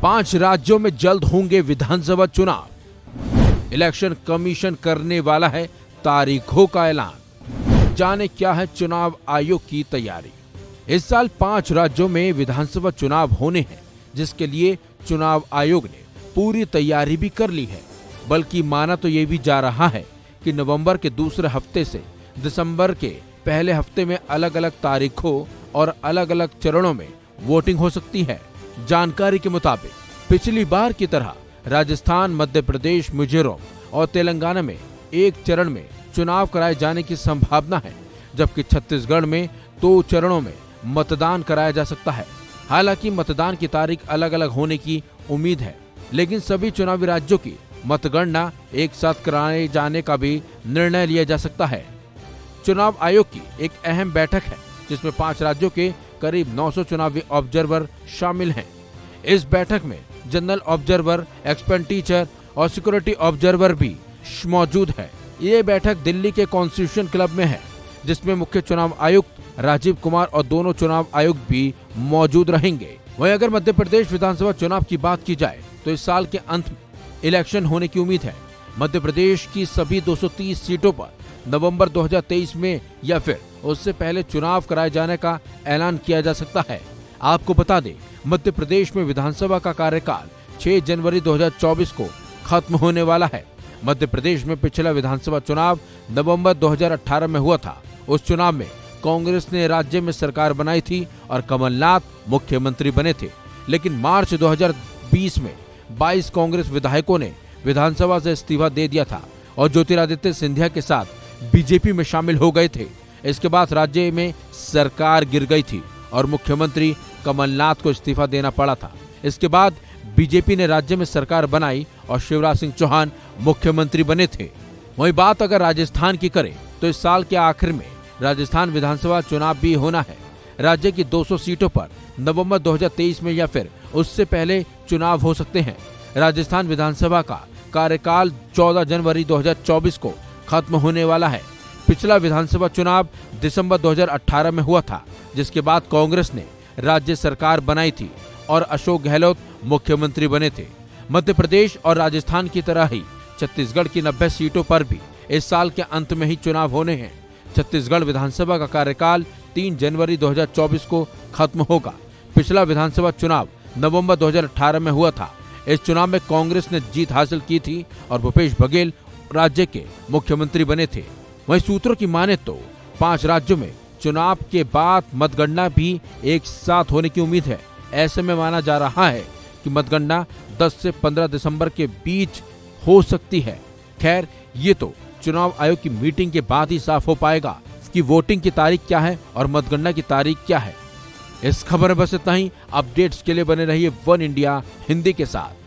5 राज्यों में जल्द होंगे विधानसभा चुनाव। इलेक्शन कमीशन करने वाला है तारीखों का ऐलान। जाने क्या है चुनाव आयोग की तैयारी। इस साल 5 राज्यों में विधानसभा चुनाव होने हैं, जिसके लिए चुनाव आयोग ने पूरी तैयारी भी कर ली है। बल्कि माना तो ये भी जा रहा है कि नवंबर के दूसरे हफ्ते से दिसंबर के पहले हफ्ते में अलग अलग तारीखों और अलग अलग चरणों में वोटिंग हो सकती है। जानकारी के मुताबिक पिछली बार की तरह राजस्थान, मध्य प्रदेश, मिजोरम और तेलंगाना में एक चरण में चुनाव कराए जाने की संभावना है, जबकि छत्तीसगढ़ में 2 चरणों में मतदान कराया जा सकता है। हालांकि मतदान की तारीख अलग अलग होने की उम्मीद है, लेकिन सभी चुनावी राज्यों की मतगणना एक साथ कराए जाने का भी निर्णय लिया जा सकता है। चुनाव आयोग की एक अहम बैठक है, जिसमें 5 राज्यों के करीब 900 चुनावी ऑब्जर्वर शामिल हैं। इस बैठक में जनरल ऑब्जर्वर, एक्सपेंडिचर और सिक्योरिटी ऑब्जर्वर भी मौजूद है। ये बैठक दिल्ली के कॉन्स्टिट्यूशन क्लब में है, जिसमें मुख्य चुनाव आयुक्त राजीव कुमार और दोनों चुनाव आयुक्त भी मौजूद रहेंगे। वहीं अगर मध्य प्रदेश विधानसभा चुनाव की बात की जाए तो इस साल के अंत में इलेक्शन होने की उम्मीद है। मध्य प्रदेश की सभी 230 सीटों पर नवंबर 2023 में या फिर उससे पहले चुनाव कराए जाने का ऐलान किया जा सकता है। आपको बता दें, मध्य प्रदेश में विधानसभा का कार्यकाल 6 जनवरी 2024 को खत्म होने वाला है। मध्य प्रदेश में पिछला विधानसभा चुनाव नवंबर 2018 में हुआ था। उस चुनाव में कांग्रेस ने राज्य में सरकार बनाई थी और कमलनाथ मुख्यमंत्री बने थे। लेकिन मार्च 2020 में 22 कांग्रेस विधायकों ने विधानसभा से इस्तीफा दे दिया था और ज्योतिरादित्य सिंधिया के साथ बीजेपी में शामिल हो गए थे। इसके बाद राज्य में सरकार गिर गई थी और मुख्यमंत्री कमलनाथ को इस्तीफा देना पड़ा था। इसके बाद बीजेपी ने राज्य में सरकार बनाई और शिवराज सिंह चौहान मुख्यमंत्री बने थे। वही बात अगर राजस्थान की करें तो इस साल के आखिर में राजस्थान विधानसभा चुनाव भी होना है। राज्य की 200 सीटों पर नवंबर 2023 में या फिर उससे पहले चुनाव हो सकते हैं। राजस्थान विधानसभा का कार्यकाल 14 जनवरी 2024 को खत्म होने वाला है। पिछला विधानसभा चुनाव दिसंबर 2018 में हुआ था, जिसके बाद कांग्रेस ने राज्य सरकार बनाई थी और अशोक गहलोत मुख्यमंत्री बने थे। मध्य प्रदेश और राजस्थान की तरह ही छत्तीसगढ़ की 90 सीटों पर भी इस साल के अंत में ही चुनाव होने हैं। छत्तीसगढ़ विधानसभा का कार्यकाल 3 जनवरी 2024 को खत्म होगा। पिछला विधानसभा चुनाव नवंबर 2018 में हुआ था। इस चुनाव में कांग्रेस ने जीत हासिल की थी और भूपेश बघेल राज्य के मुख्यमंत्री बने थे। वहीं सूत्रों की माने तो 5 राज्यों में चुनाव के बाद मतगणना भी एक साथ होने की उम्मीद है। ऐसे में माना जा रहा है कि मतगणना 10 से 15 दिसंबर के बीच हो सकती है। खैर, ये तो चुनाव आयोग की मीटिंग के बाद ही साफ हो पाएगा कि वोटिंग की तारीख क्या है और मतगणना की तारीख क्या है। इस खबर में बस इतना ही। अपडेट्स के लिए बने रहिए वन इंडिया हिंदी के साथ।